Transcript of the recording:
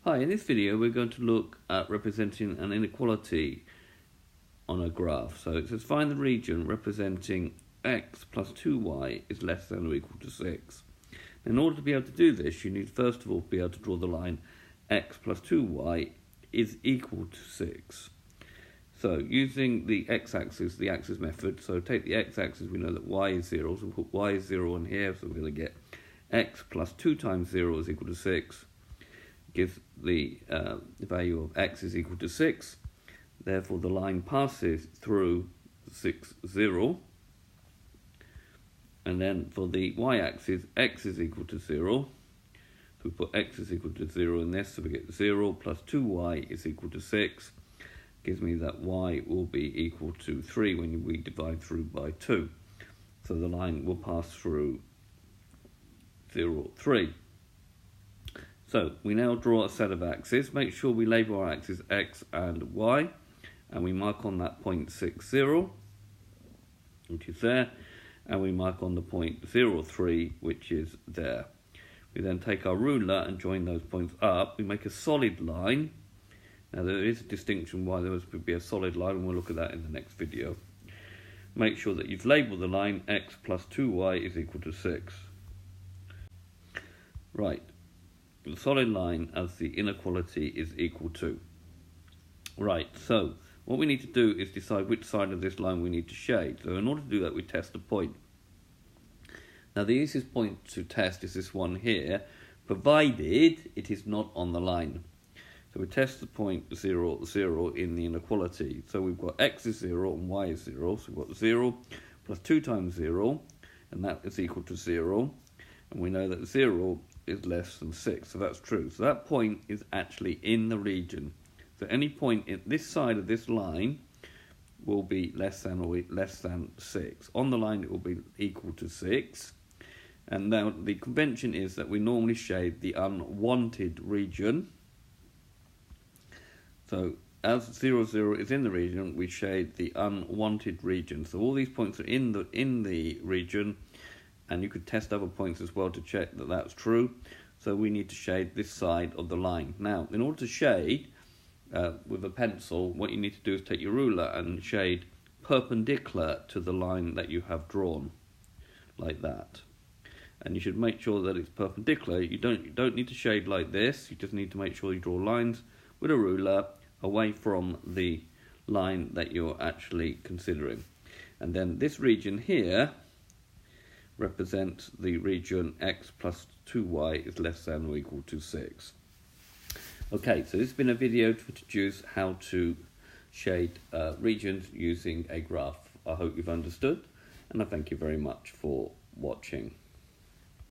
Hi, in this video we're going to look at representing an inequality on a graph. So it says find the region representing x plus 2y is less than or equal to 6. In order to be able to do this, you need first of all to be able to draw the line x plus 2y is equal to 6. So using the x-axis, the axis method, so take the x-axis, we know that y is 0, so we'll put y is 0 on here, so we're going to get x plus 2 times 0 is equal to 6. Gives the value of x is equal to 6. Therefore, the line passes through 6, 0. And then for the y-axis, x is equal to 0. So we put x is equal to 0 in this, so we get 0 plus 2y is equal to 6. Gives me that y will be equal to 3 when we divide through by 2. So the line will pass through 0, 3. So we now draw a set of axes. Make sure we label our axes x and y, and we mark on that point 6, 0, which is there, and we mark on the point 0, 3, which is there. We then take our ruler and join those points up. We make a solid line. Now there is a distinction why there must be a solid line, and we'll look at that in the next video. Make sure that you've labelled the line x plus 2y is equal to 6. Right. The solid line as the inequality is equal to. Right, so what we need to do is decide which side of this line we need to shade. So in order to do that, we test a point. Now the easiest point to test is this one here, provided it is not on the line. So we test the point 0, 0 in the inequality. So we've got x is 0 and y is 0. So we've got 0 plus 2 times 0, and that is equal to 0. And we know that 0 is less than 6, so that's true. So that point is actually in the region. So any point in this side of this line will be less than or less than 6. On the line it will be equal to 6. And now the convention is that we normally shade the unwanted region. So as 0, 0 is in the region, we shade the unwanted region. So all these points are in the region. And you could test other points as well to check that that's true. So we need to shade this side of the line. Now, in order to shade with a pencil, what you need to do is take your ruler and shade perpendicular to the line that you have drawn, like that. And you should make sure that it's perpendicular. You don't need to shade like this. You just need to make sure you draw lines with a ruler away from the line that you're actually considering. And then this region here represents the region x plus 2y is less than or equal to 6. Okay, so this has been a video to introduce how to shade regions using a graph. I hope you've understood, and I thank you very much for watching.